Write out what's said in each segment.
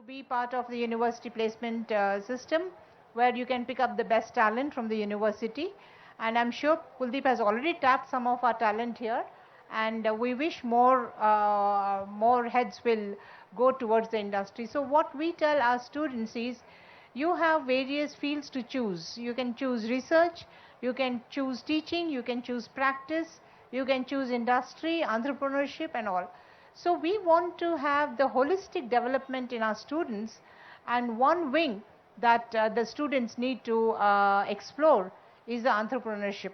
be part of the university placement system where you can pick up the best talent from the university. And I'm sure Kuldeep has already tapped some of our talent here. And we wish more heads will go towards the industry. So what we tell our students is, you have various fields to choose. You can choose research, you can choose teaching, you can choose practice, you can choose industry, entrepreneurship and all. So we want to have the holistic development in our students, and one wing that the students need to explore is the entrepreneurship.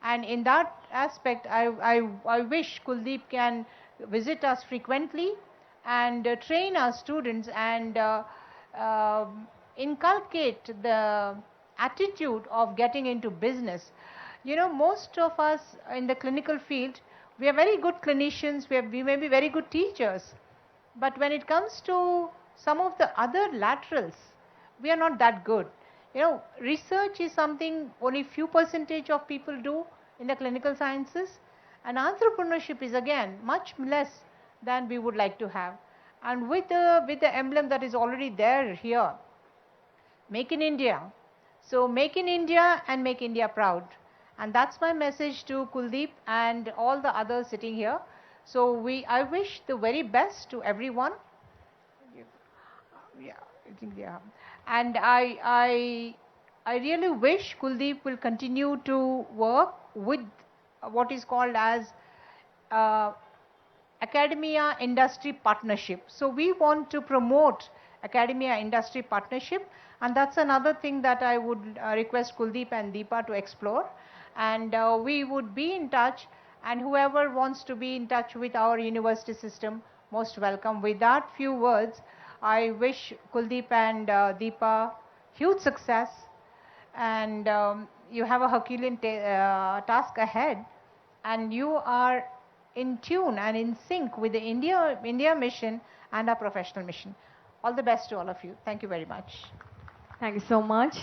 And in that aspect, I wish Kuldeep can visit us frequently and train our students and inculcate the attitude of getting into business. You know, most of us in the clinical field, we are very good clinicians, we may be very good teachers, but when it comes to some of the other laterals, we are not that good. You know, research is something only few percentage of people do in the clinical sciences, and entrepreneurship is again much less than we would like to have. And with the emblem that is already there here, Make in India. So make in India and make India proud. And that's my message to Kuldeep and all the others sitting here. So I wish the very best to everyone. Yeah, I think yeah. And I really wish Kuldeep will continue to work with what is called as academia industry partnership. So we want to promote academia industry partnership, and that's another thing that I would request Kuldeep and Deepa to explore. And we would be in touch, and whoever wants to be in touch with our university system, most welcome. With that few words, I wish Kuldeep and Deepa huge success, and you have a Herculean task ahead, and you are in tune and in sync with the India mission and our professional mission. All the best to all of you. Thank you very much. Thank you so much.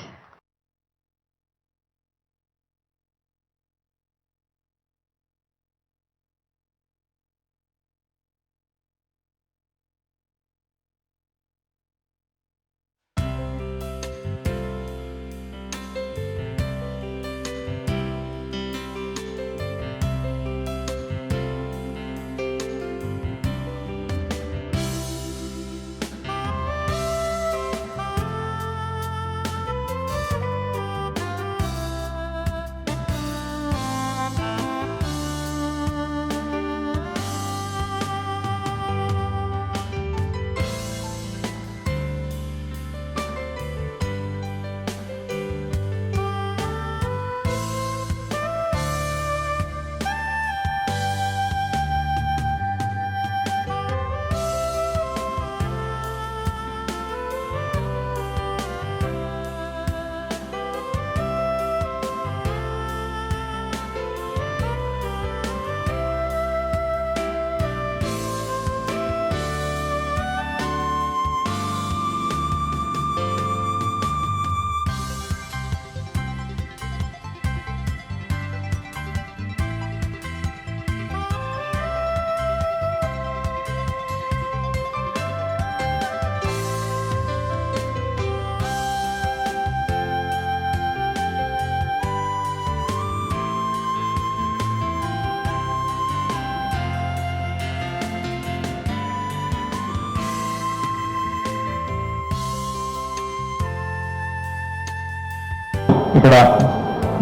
ఇక్కడ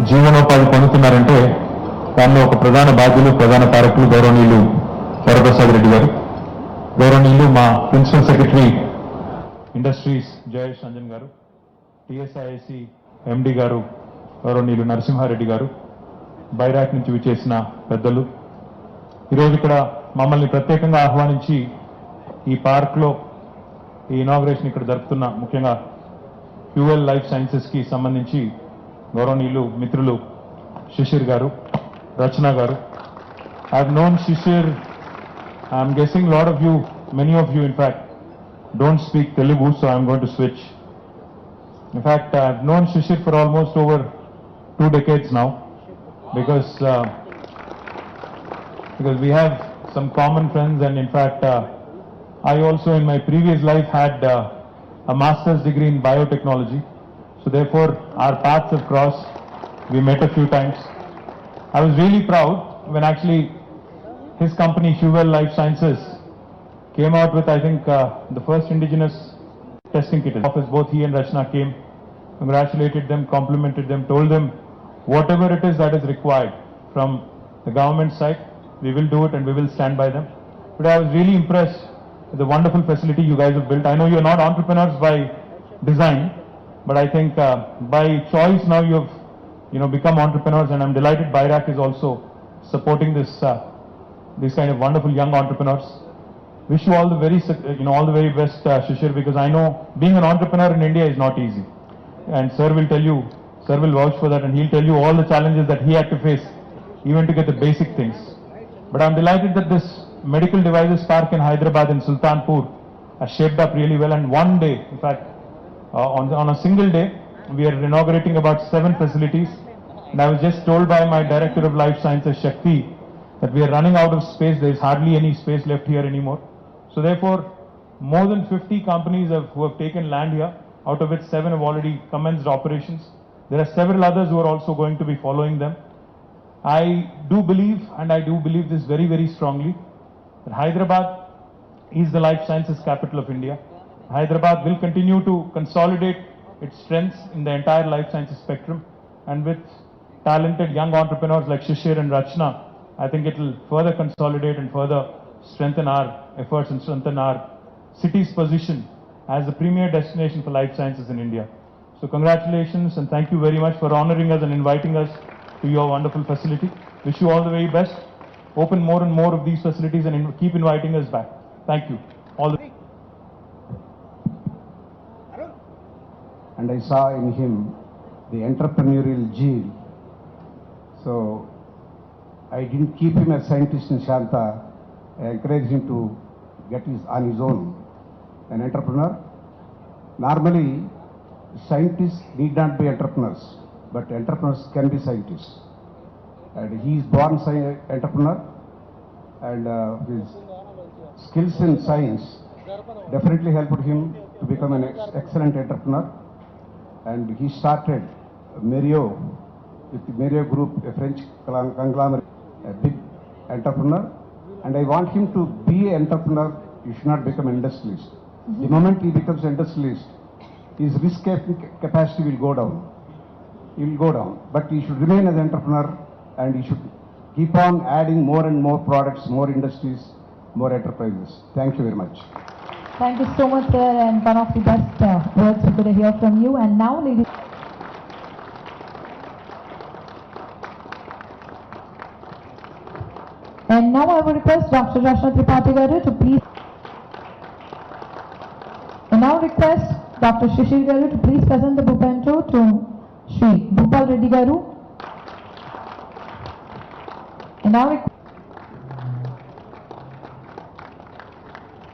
జీవనోపాధి పొందుతున్నారంటే దానిలో ఒక ప్రధాన బాధ్యులు, ప్రధాన కారకులు గౌరవనీయులు వరప్రసాద్ రెడ్డి గారు, గౌరవనీయులు మా principal secretary industries Jayesh Ranjan గారు, టిఎస్ఐఐసి ఎండి గారు గౌరవనీయులు నరసింహారెడ్డి గారు, బైరాక్ నుంచి విచ్చేసిన పెద్దలు, ఈరోజు ఇక్కడ మమ్మల్ని ప్రత్యేకంగా ఆహ్వానించి ఈ పార్క్లో ఈ ఇనాగ్రేషన్ ఇక్కడ జరుపుతున్న ముఖ్యంగా ఫ్యూయల్ లైఫ్ సైన్సెస్కి సంబంధించి గౌరవనీయులు మిత్రులు శిశిర్ గారు, రచన గారు. I have known Shishir, I'm guessing lot of you, many of you in fact don't speak Telugu, so I'm going to switch. In fact, I've known Shishir for almost over 2 decades now, because we have some common friends, and in fact, I also in my previous life had a master's degree in biotechnology. So therefore, our paths have crossed. We met a few times. I was really proud when actually his company, Huwell Life Sciences, came out with, I think, the first indigenous testing kit. Office, both he and Rachna came, congratulated them, complimented them, told them whatever it is that is required from the government side, we will do it and we will stand by them. But I was really impressed with the wonderful facility you guys have built. I know you're not entrepreneurs by design, but I think by choice now you have become entrepreneurs, and I'm delighted BIRAC is also supporting these kind of wonderful young entrepreneurs. Wish you all the very best, Shishir, because I know being an entrepreneur in India is not easy. And sir will vouch for that, and he'll tell you all the challenges that he had to face even to get the basic things. But I'm delighted that this medical devices park in Hyderabad in Sultanpur has shaped up really well, and one day, in fact, on a single day, we are inaugurating about 7 facilities. And I was just told by my Director of Life Sciences, Shakti, that we are running out of space. There is hardly any space left here anymore. So therefore, more than 50 companies who have taken land here, out of which 7 have already commenced operations. There are several others who are also going to be following them. I do believe, and I do believe this very, very strongly, that Hyderabad is the life sciences capital of India. Hyderabad will continue to consolidate its strengths in the entire life sciences spectrum, and with talented young entrepreneurs like Shishir and Rachna, I think it will further consolidate and further strengthen our efforts and strengthen our city's position as the premier destination for life sciences in India. So congratulations and thank you very much for honoring us and inviting us to your wonderful facility. Wish you all the very best. Open more and more of these facilities and keep inviting us back. Thank you. And I saw in him the entrepreneurial gene. So I didn't keep him as scientist in Shanta. I encouraged him to get on his own an entrepreneur. Normally, scientists need not be entrepreneurs, but entrepreneurs can be scientists. And he is born entrepreneur, and his skills in science definitely helped him to become an excellent entrepreneur. And he started Merio, with the Merio Group, a French conglomerate, a big entrepreneur. And I want him to be an entrepreneur. He should not become an industrialist. The moment he becomes an industrialist, his risk capacity will go down. He will go down. But he should remain as an entrepreneur, and he should keep on adding more and more products, more industries, more enterprises. Thank you very much. Thank you so much, sir, and one of the best words we could hear from you. And now, ladies. And now I would request Dr. Rachna Tripathi Garu to please. And now request Dr. Shishir Garu to please present the Bhupendro to Shri Bhupal Reddy Garu. And now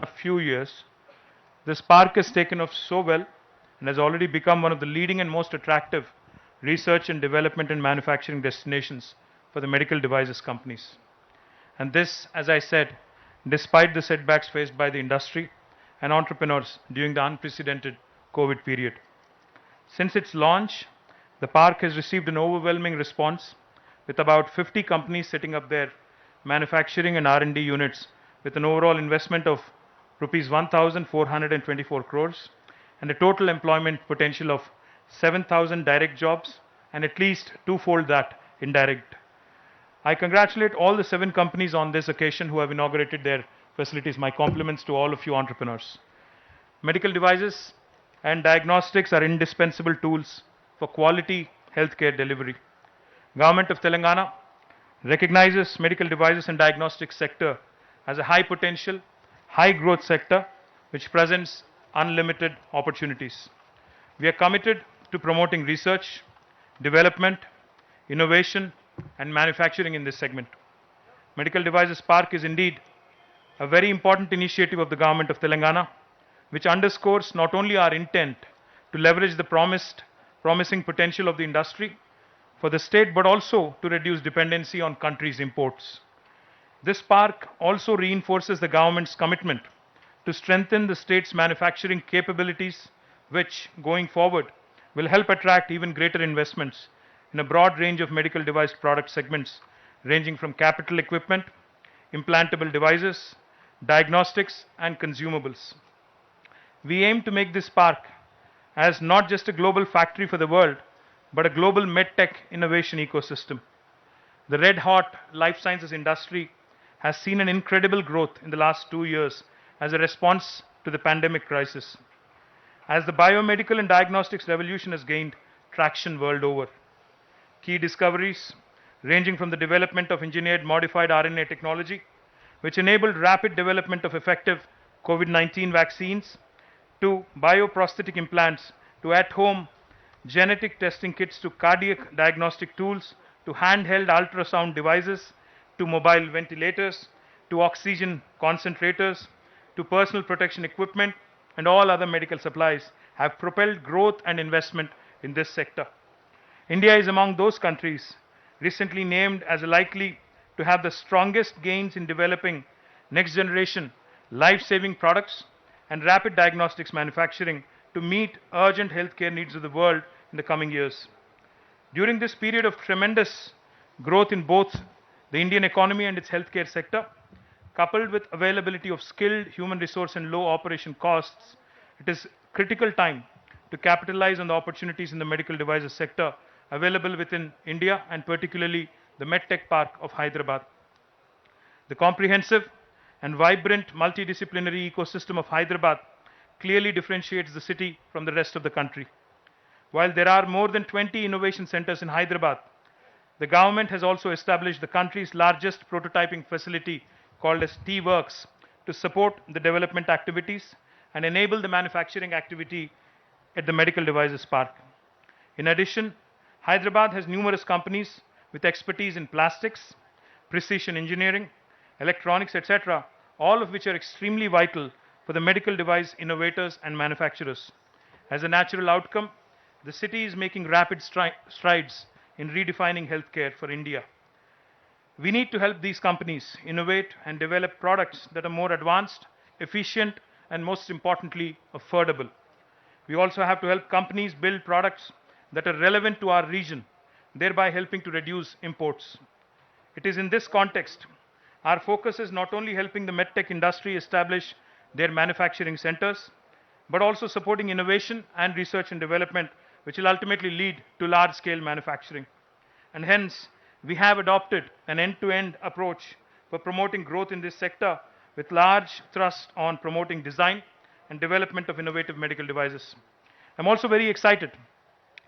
a few years, this park has taken off so well and has already become one of the leading and most attractive research and development and manufacturing destinations for the medical devices companies. And this, as I said, despite the setbacks faced by the industry and entrepreneurs during the unprecedented COVID period. Since its launch, the park has received an overwhelming response, with about 50 companies setting up their manufacturing and R&D units with an overall investment of rupees 1,424 crores and a total employment potential of 7,000 direct jobs and at least twofold that indirect. I congratulate all the 7 companies on this occasion who have inaugurated their facilities. My compliments to all of you entrepreneurs. Medical devices and diagnostics are indispensable tools for quality healthcare delivery. Government of Telangana recognizes medical devices and diagnostics sector as a high potential, high growth sector which presents unlimited opportunities. We are committed to promoting research, development, innovation and manufacturing in this segment. Medical Devices Park is indeed a very important initiative of the Government of Telangana, which underscores not only our intent to leverage the promising potential of the industry for the state, but also to reduce dependency on country's imports. This park also reinforces the government's commitment to strengthen the state's manufacturing capabilities, which, going forward, will help attract even greater investments in a broad range of medical device product segments, ranging from capital equipment, implantable devices, diagnostics, and consumables. We aim to make this park as not just a global factory for the world, but a global medtech innovation ecosystem. The red-hot life sciences industry has seen an incredible growth in the last 2 years as a response to the pandemic crisis, as the biomedical and diagnostics revolution has gained traction world over. Key discoveries, ranging from the development of engineered modified RNA technology, which enabled rapid development of effective COVID-19 vaccines, to bioprosthetic implants, to at-home genetic testing kits, to cardiac diagnostic tools, to handheld ultrasound devices, to mobile ventilators, to oxygen concentrators, to personal protection equipment, and all other medical supplies, have propelled growth and investment in this sector. India is among those countries recently named as likely to have the strongest gains in developing next generation life-saving products and rapid diagnostics manufacturing to meet urgent healthcare needs of the world in the coming years. During this period of tremendous growth in both the Indian economy and its healthcare sector, coupled with availability of skilled human resource and low operation costs, it is critical time to capitalize on the opportunities in the medical devices sector available within India, and particularly the MedTech Park of Hyderabad. The comprehensive and vibrant multidisciplinary ecosystem of Hyderabad clearly differentiates the city from the rest of the country. While there are more than 20 innovation centers in Hyderabad, the government has also established the country's largest prototyping facility called as T-Works to support the development activities and enable the manufacturing activity at the Medical Devices Park. In addition, Hyderabad has numerous companies with expertise in plastics, precision engineering, electronics, etc., all of which are extremely vital for the medical device innovators and manufacturers. As a natural outcome, the city is making rapid strides in redefining healthcare for India. We need to help these companies innovate and develop products that are more advanced, efficient, and most importantly, affordable. We also have to help companies build products that are relevant to our region, thereby helping to reduce imports. It is in this context, our focus is not only helping the medtech industry establish their manufacturing centers, but also supporting innovation and research and development, which will ultimately lead to large-scale manufacturing. And hence, we have adopted an end-to-end approach for promoting growth in this sector with large thrust on promoting design and development of innovative medical devices. I'm also very excited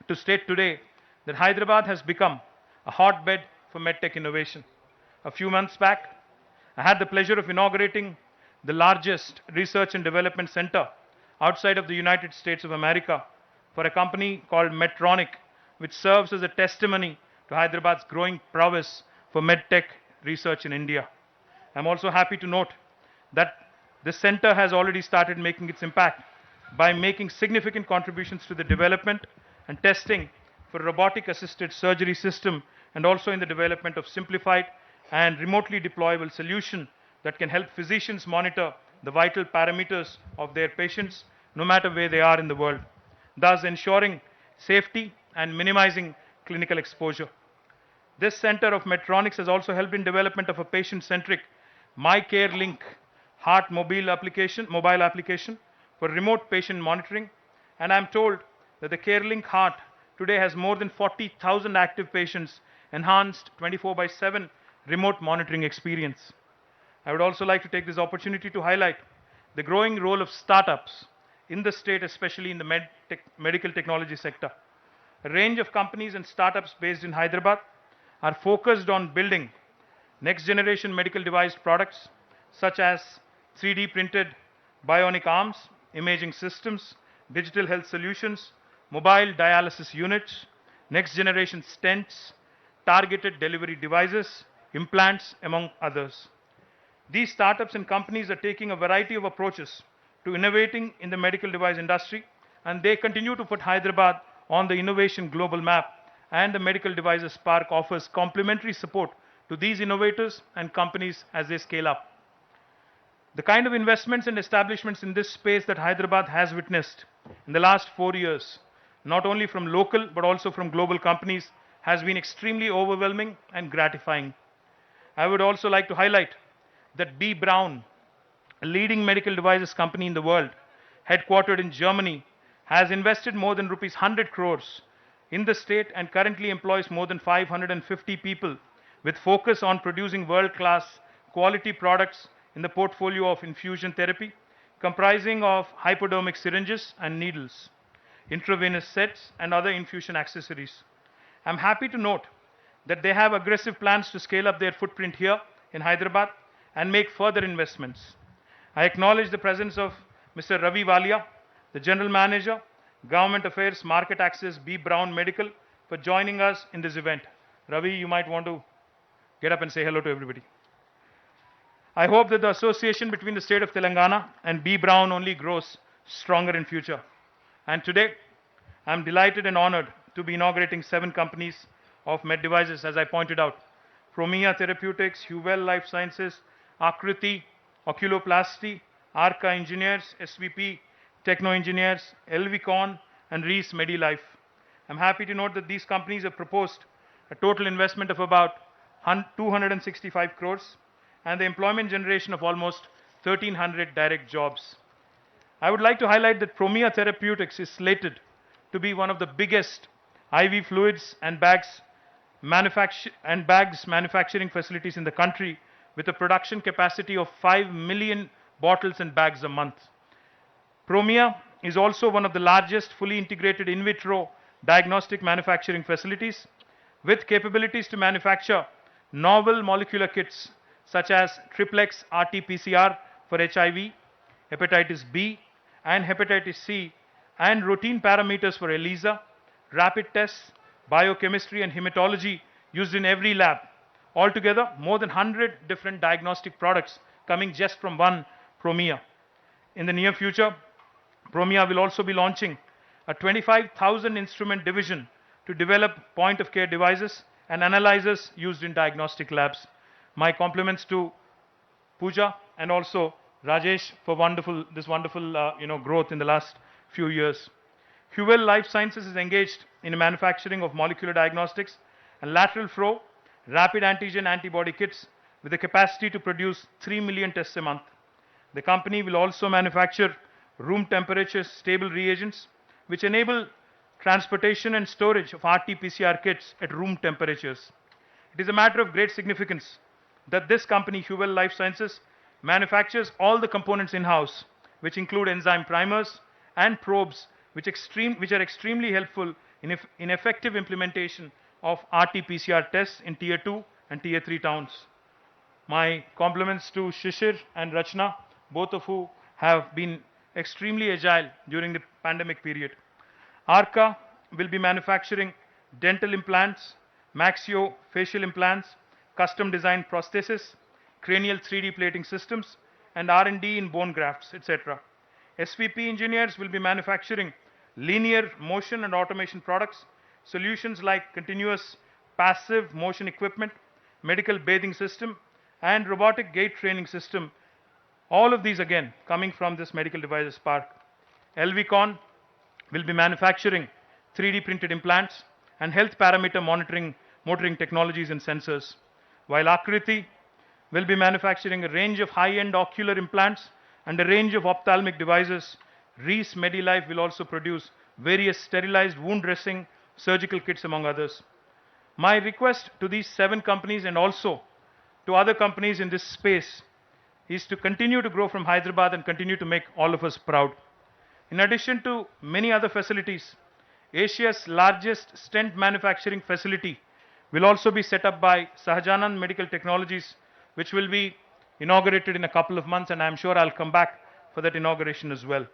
to state today that Hyderabad has become a hotbed for medtech innovation. A few months back, I had the pleasure of inaugurating the largest research and development center outside of the United States of America for a company called Medtronic, which serves as a testimony to Hyderabad's growing prowess for medtech research in India. I'm also happy to note that this center has already started making its impact by making significant contributions to the development and testing for robotic-assisted surgery system, and also in the development of simplified and remotely deployable solution that can help physicians monitor the vital parameters of their patients no matter where they are in the world, thus ensuring safety and minimizing clinical exposure. This center of Medtronics has also helped in development of a patient-centric MyCareLink heart mobile application for remote patient monitoring, and I'm told that the CareLink heart today has more than 40,000 active patients, enhanced 24/7 remote monitoring experience. I would also like to take this opportunity to highlight the growing role of startups in the state, especially in the medical technology sector. A range of companies and startups based in Hyderabad are focused on building next generation medical device products such as 3D printed bionic arms, imaging systems, digital health solutions, mobile dialysis units, next generation stents, targeted delivery devices, implants, among others. These startups and companies are taking a variety of approaches to innovating in the medical device industry, and they continue to put Hyderabad on the innovation global map, and the Medical Devices Park offers complementary support to these innovators and companies as they scale up. The kind of investments and establishments in this space that Hyderabad has witnessed in the last 4 years, not only from local but also from global companies, has been extremely overwhelming and gratifying. I would also like to highlight that B. Braun, a leading medical devices company in the world, headquartered in Germany, has invested more than rupees 100 crores in the state and currently employs more than 550 people with focus on producing world-class quality products in the portfolio of infusion therapy, comprising of hypodermic syringes and needles, intravenous sets, and other infusion accessories. I'm happy to note that they have aggressive plans to scale up their footprint here in Hyderabad and make further investments. I acknowledge the presence of Mr. Ravi Walia, the General Manager, Government Affairs, Market Access, B. Braun Medical, for joining us in this event. Ravi, you might want to get up and say hello to everybody. I hope that the association between the state of Telangana and B. Braun only grows stronger in future. And today, I'm delighted and honored to be inaugurating 7 companies of med devices, as I pointed out. Promia Therapeutics, Huvel Life Sciences, Akriti, Oculoplasty, Arca Engineers, SVP, Techno Engineers, Elvicon, and Reese MediLife. I'm happy to note that these companies have proposed a total investment of about 265 crores and the employment generation of almost 1,300 direct jobs. I would like to highlight that Promia Therapeutics is slated to be one of the biggest IV fluids and bags manufacturing facilities in the country, with a production capacity of 5 million bottles and bags a month. Promia is also one of the largest fully integrated in vitro diagnostic manufacturing facilities, with capabilities to manufacture novel molecular kits such as triplex RT-PCR for HIV, hepatitis B, and hepatitis C, and routine parameters for ELISA, rapid tests, biochemistry, and hematology used in every lab. Altogether, more than 100 different diagnostic products coming just from one Promia. In the near future, Promia will also be launching a 25,000 instrument division to develop point-of-care devices and analyzers used in diagnostic labs. My compliments to Pooja and also Rajesh for this wonderful growth in the last few years. Huvel Life Sciences is engaged in the manufacturing of molecular diagnostics and lateral flow rapid antigen antibody kits with the capacity to produce 3 million tests a month. The company will also manufacture room temperature stable reagents which enable transportation and storage of RT-PCR kits at room temperatures. It is a matter of great significance that this company, Huvel Life Sciences, manufactures all the components in-house, which include enzyme primers and probes, which are extremely helpful in effective implementation of RT-PCR tests in Tier 2 and Tier 3 towns. My compliments to Shishir and Rachna, both of who have been extremely agile during the pandemic period. Arca will be manufacturing dental implants, maxillofacial implants, custom designed prosthesis, cranial 3D plating systems, and R&D in bone grafts, etc. SVP engineers will be manufacturing linear motion and automation products, solutions like continuous passive motion equipment, medical bathing system, and robotic gait training system. All of these again coming from this medical devices park. Elvicon will be manufacturing 3D printed implants and health parameter monitoring technologies and sensors, while Akriti will be manufacturing a range of high-end ocular implants and a range of ophthalmic devices. Reese MediLife will also produce various sterilized wound dressing, surgical kits, among others. My request to these 7 companies and also to other companies in this space is to continue to grow from Hyderabad and continue to make all of us proud. In addition to many other facilities, Asia's largest stent manufacturing facility will also be set up by Sahajanand Medical Technologies, which will be inaugurated in a couple of months, and I'm sure I'll come back for that inauguration as well.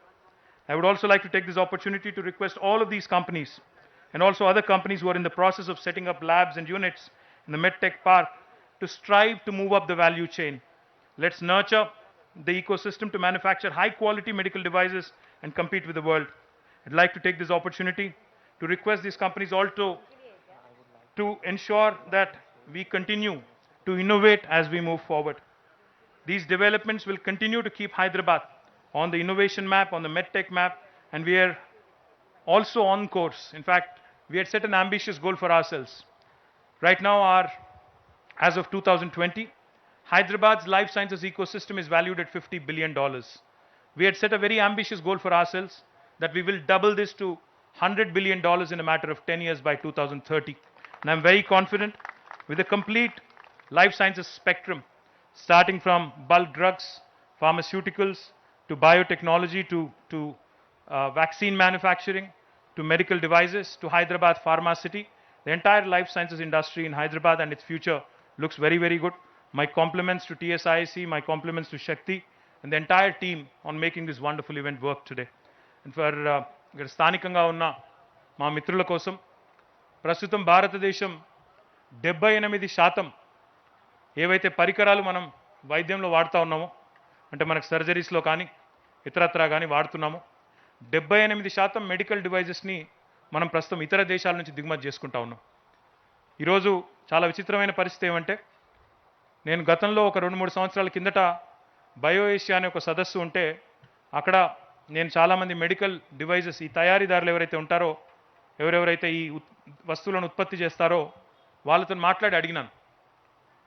I would also like to take this opportunity to request all of these companies and also other companies who are in the process of setting up labs and units in the MedTech Park to strive to move up the value chain. Let's nurture the ecosystem to manufacture high-quality medical devices and compete with the world. I'd like to take this opportunity to request these companies also to ensure that we continue to innovate as we move forward. These developments will continue to keep Hyderabad on the innovation map, on the medtech map, and we are also on course. In fact, we had set an ambitious goal for ourselves. Right now, as of 2020, Hyderabad's life sciences ecosystem is valued at $50 billion. We had set a very ambitious goal for ourselves that we will double this to $100 billion in a matter of 10 years by 2030. And I'm very confident with a complete life sciences spectrum, starting from bulk drugs, pharmaceuticals, to biotechnology, to vaccine manufacturing, to medical devices, to Hyderabad Pharma City. The entire life sciences industry in Hyderabad and its future looks very, very good. My compliments to TSIC, my compliments to Shakti, and the entire team on making this wonderful event work today. And for ఇక్కడ స్థానికంగా ఉన్న మా మిత్రుల కోసం ప్రస్తుతం భారతదేశం 78% ఏవైతే పరికరాలు మనం వైద్యంలో వాడుతూ ఉన్నామో, అంటే మనకు సర్జరీస్లో కానీ ఇతరత్రా కానీ వాడుతున్నామో, 78% మెడికల్ డివైజెస్ని మనం ప్రస్తుతం ఇతర దేశాల నుంచి దిగుమతి చేసుకుంటా ఉన్నాం. ఈరోజు చాలా విచిత్రమైన పరిస్థితి ఏమంటే, నేను గతంలో ఒక 2-3 సంవత్సరాల కిందట బయో ఏషియా అనే ఒక సదస్సు ఉంటే అక్కడ నేను చాలామంది మెడికల్ డివైజెస్ ఈ తయారీదారులు ఎవరైతే ఉంటారో, ఎవరెవరైతే ఈ వస్తువులను ఉత్పత్తి చేస్తారో వాళ్ళతో మాట్లాడి అడిగినాను,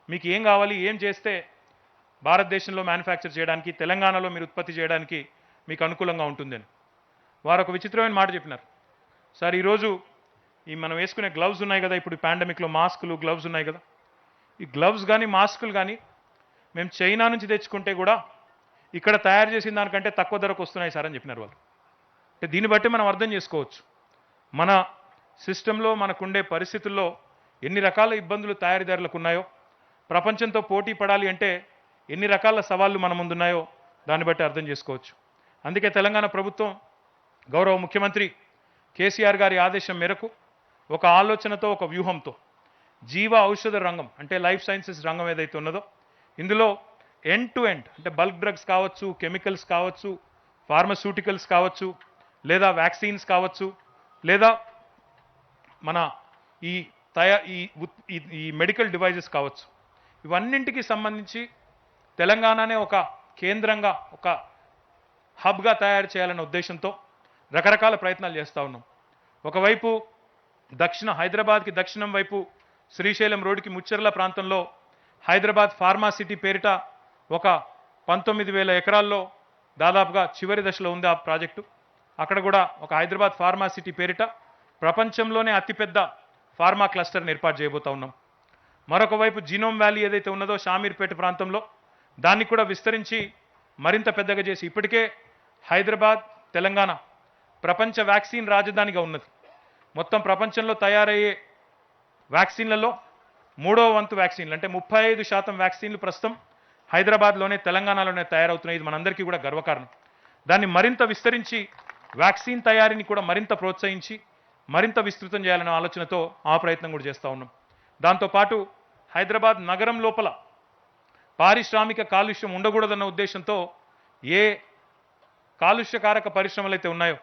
మీకు ఏం కావాలి, ఏం చేస్తే భారతదేశంలో మ్యానుఫ్యాక్చర్ చేయడానికి, తెలంగాణలో మీరు ఉత్పత్తి చేయడానికి మీకు అనుకూలంగా ఉంటుందని. వారు ఒక విచిత్రమైన మాట చెప్పినారు. సార్, ఈరోజు ఈ మనం వేసుకునే గ్లవ్స్ ఉన్నాయి కదా, ఇప్పుడు పాండమిక్లో మాస్కులు, గ్లవ్స్ ఉన్నాయి కదా, ఈ గ్లవ్స్ కానీ మాస్కులు కానీ మేము చైనా నుంచి తెచ్చుకుంటే కూడా ఇక్కడ తయారు చేసిన దానికంటే తక్కువ ధరకు వస్తున్నాయి సార్ అని చెప్పినారు వాళ్ళు. అంటే దీన్ని బట్టి మనం అర్థం చేసుకోవచ్చు మన సిస్టంలో మనకుండే పరిస్థితుల్లో ఎన్ని రకాల ఇబ్బందులు తయారీదారులకు ఉన్నాయో, ప్రపంచంతో పోటీ పడాలి అంటే ఎన్ని రకాల సవాళ్లు మన ముందున్నాయో దాన్ని బట్టి అర్థం చేసుకోవచ్చు. అందుకే తెలంగాణ ప్రభుత్వం గౌరవ ముఖ్యమంత్రి కేసీఆర్ గారి ఆదేశం మేరకు ఒక ఆలోచనతో, ఒక వ్యూహంతో జీవ ఔషధ రంగం అంటే లైఫ్ సైన్సెస్ రంగం ఏదైతే ఉన్నదో ఇందులో ఎండ్ టు ఎండ్ అంటే బల్క్ డ్రగ్స్ కావచ్చు, కెమికల్స్ కావచ్చు, ఫార్మస్యూటికల్స్ కావచ్చు, లేదా వ్యాక్సిన్స్ కావచ్చు, లేదా మన ఈ మెడికల్ డివైజెస్ కావచ్చు, ఇవన్నింటికి సంబంధించి తెలంగాణనే ఒక కేంద్రంగా, ఒక హబ్గా తయారు చేయాలనే ఉద్దేశంతో రకరకాల ప్రయత్నాలు చేస్తూ ఉన్నాం. ఒకవైపు హైదరాబాద్కి దక్షిణం వైపు శ్రీశైలం రోడ్డుకి ముచ్చెర్ల ప్రాంతంలో హైదరాబాద్ ఫార్మా సిటీ పేరిట ఒక 19,000 ఎకరాల్లో దాదాపుగా చివరి దశలో ఉంది ఆ ప్రాజెక్టు. అక్కడ కూడా ఒక హైదరాబాద్ ఫార్మా సిటీ పేరిట ప్రపంచంలోనే అతిపెద్ద ఫార్మా క్లస్టర్ని ఏర్పాటు చేయబోతా ఉన్నాం. మరొక వైపు జీనోమ్ వ్యాలీ ఏదైతే ఉన్నదో షామీర్పేట ప్రాంతంలో దాన్ని కూడా విస్తరించి మరింత పెద్దగా చేసి, ఇప్పటికే హైదరాబాద్, తెలంగాణ ప్రపంచ వ్యాక్సిన్ రాజధానిగా ఉన్నది. మొత్తం ప్రపంచంలో తయారయ్యే వ్యాక్సిన్లలో 3వ వంతు వ్యాక్సిన్లు అంటే 35% వ్యాక్సిన్లు ప్రస్తుతం హైదరాబాద్లోనే, తెలంగాణలోనే తయారవుతున్నాయి. ఇది మనందరికీ కూడా గర్వకారణం. దాన్ని మరింత విస్తరించి వ్యాక్సిన్ తయారీని కూడా మరింత ప్రోత్సహించి మరింత విస్తృతం చేయాలనే ఆలోచనతో ఆ ప్రయత్నం కూడా చేస్తూ ఉన్నాం. దాంతోపాటు హైదరాబాద్ నగరం లోపల పారిశ్రామిక కాలుష్యం ఉండకూడదన్న ఉద్దేశంతో ఏ కాలుష్యకారక పరిశ్రమలు అయితే ఉన్నాయో,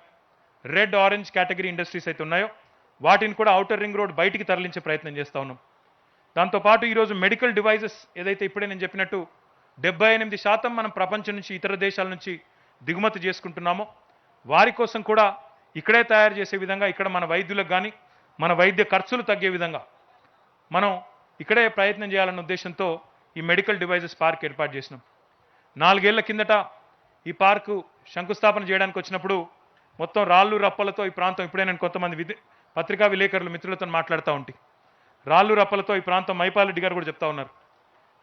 రెడ్ ఆరెంజ్ కేటగిరీ ఇండస్ట్రీస్ అయితే ఉన్నాయో వాటిని కూడా ఔటర్ రింగ్ రోడ్ బయటికి తరలించే ప్రయత్నం చేస్తూ ఉన్నాం. దాంతోపాటు ఈరోజు మెడికల్ డివైజెస్ ఏదైతే ఇప్పుడే నేను చెప్పినట్టు 78% మనం ప్రపంచం నుంచి, ఇతర దేశాల నుంచి దిగుమతి చేసుకుంటున్నామో వారి కోసం కూడా ఇక్కడే తయారు చేసే విధంగా, ఇక్కడ మన వైద్యులకు కానీ మన వైద్య ఖర్చులు తగ్గే విధంగా మనం ఇక్కడే ప్రయత్నం చేయాలన్న ఉద్దేశంతో ఈ మెడికల్ డివైజెస్ పార్క్ ఏర్పాటు చేసినాం. 4 ఏళ్ల కిందట ఈ పార్కు శంకుస్థాపన చేయడానికి వచ్చినప్పుడు మొత్తం రాళ్ళు రప్పలతో ఈ ప్రాంతం, ఇప్పుడే నేను కొంతమంది పత్రికా విలేకరులు మిత్రులతో మాట్లాడుతూ ఉంటే రాళ్ళు రప్పలతో ఈ ప్రాంతం, మైపాల్ రెడ్డి గారు కూడా చెప్తా ఉన్నారు,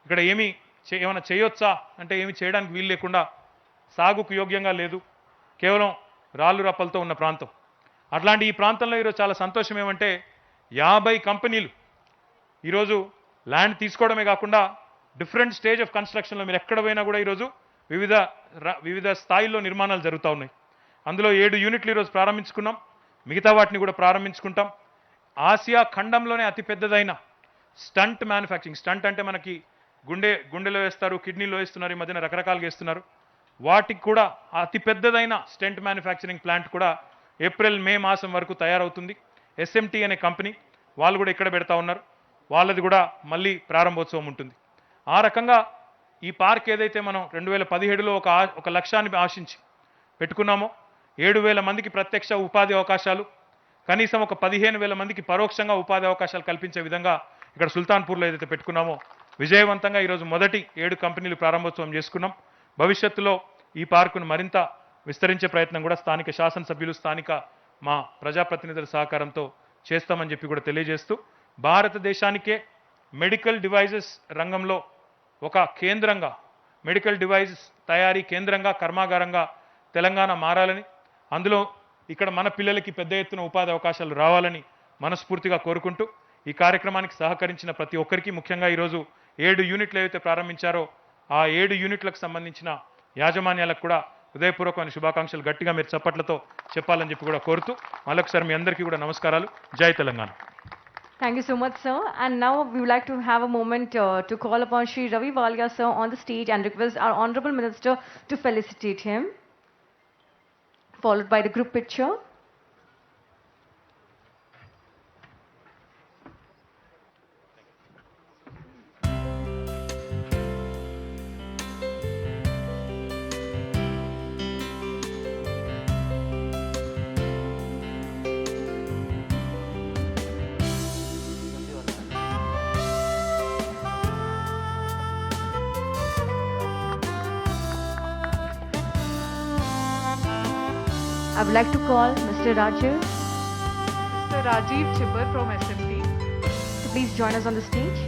ఇక్కడ ఏమైనా చేయొచ్చా అంటే ఏమి చేయడానికి వీలు లేకుండా, సాగుకు యోగ్యంగా లేదు, కేవలం రాళ్ళు రప్పలతో ఉన్న ప్రాంతం. అట్లాంటి ఈ ప్రాంతంలో ఈరోజు చాలా సంతోషం ఏమంటే 50 కంపెనీలు ఈరోజు ల్యాండ్ తీసుకోవడమే కాకుండా డిఫరెంట్ స్టేజ్ ఆఫ్ కన్స్ట్రక్షన్లో మీరు ఎక్కడ పోయినా కూడా ఈరోజు వివిధ స్థాయిల్లో నిర్మాణాలు జరుగుతూ ఉన్నాయి. అందులో 7 యూనిట్లు ఈరోజు ప్రారంభించుకున్నాం, మిగతా వాటిని కూడా ప్రారంభించుకుంటాం. ఆసియా ఖండంలోనే అతిపెద్దదైన స్టంట్ మ్యానుఫ్యాక్చరింగ్, స్టంట్ అంటే మనకి గుండెలో వేస్తారు, కిడ్నీలో వేస్తున్నారు, ఈ మధ్యన రకరకాలుగా వేస్తున్నారు, వాటికి కూడా అతిపెద్దదైన స్టెంట్ మ్యానుఫ్యాక్చరింగ్ ప్లాంట్ కూడా ఏప్రిల్ మే మాసం వరకు తయారవుతుంది. SMT అనే కంపెనీ వాళ్ళు కూడా ఇక్కడ పెడతా ఉన్నారు, వాళ్ళది కూడా మళ్ళీ ప్రారంభోత్సవం ఉంటుంది. ఆ రకంగా ఈ పార్క్ ఏదైతే మనం 2017లో ఒక లక్ష్యాన్ని ఆశించి పెట్టుకున్నామో 7,000 మందికి ప్రత్యక్ష ఉపాధి అవకాశాలు, కనీసం ఒక 15,000 మందికి పరోక్షంగా ఉపాధి అవకాశాలు కల్పించే విధంగా ఇక్కడ సుల్తాన్పూర్లో ఏదైతే పెట్టుకున్నామో విజయవంతంగా ఈరోజు మొదటి 7 కంపెనీలు ప్రారంభోత్సవం చేసుకున్నాం. భవిష్యత్తులో ఈ పార్కును మరింత విస్తరించే ప్రయత్నం కూడా స్థానిక శాసనసభ్యులు, స్థానిక మా ప్రజాప్రతినిధుల సహకారంతో చేస్తామని చెప్పి కూడా తెలియజేస్తూ, భారతదేశానికే మెడికల్ డివైజెస్ రంగంలో ఒక కేంద్రంగా, మెడికల్ డివైజెస్ తయారీ కేంద్రంగా, కర్మాగారంగా తెలంగాణ మారాలని, అందులో ఇక్కడ మన పిల్లలకి పెద్ద ఎత్తున ఉపాధి అవకాశాలు రావాలని మనస్ఫూర్తిగా కోరుకుంటూ, ఈ కార్యక్రమానికి సహకరించిన ప్రతి ఒక్కరికి, ముఖ్యంగా ఈరోజు 7 యూనిట్లు ఏవైతే ప్రారంభించారో ఆ 7 యూనిట్లకు సంబంధించిన యాజమాన్యాలకు కూడా హృదయపూర్వకమైన శుభాకాంక్షలు గట్టిగా మీరు చప్పట్లతో చెప్పాలని చెప్పి కూడా కోరుతూ, మళ్ళొకసారి మీ అందరికీ కూడా నమస్కారాలు. జై Telangana. Thank you so much, sir. And now we would like to have a moment to call upon Shri Ravi Walia, sir, on the stage and request our Honorable Minister to felicitate him, followed by the group picture. I would like to call Mr. Rajiv Mr. Rajiv Chibbar from SMT. to please join us on the stage.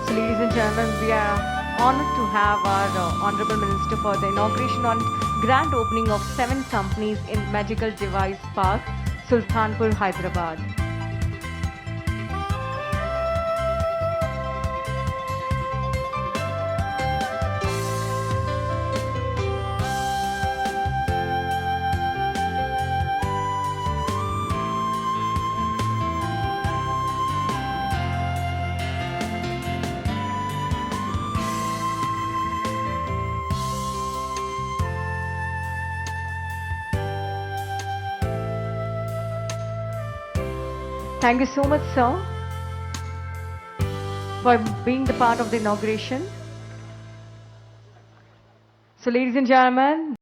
So, ladies and gentlemen, we are honored to have our Honorable Minister for the inauguration and grand opening of 7 companies in Medical Device Park, Sultanpur, Hyderabad. Thank you so much, sir, for being the part of the inauguration. So, ladies and gentlemen,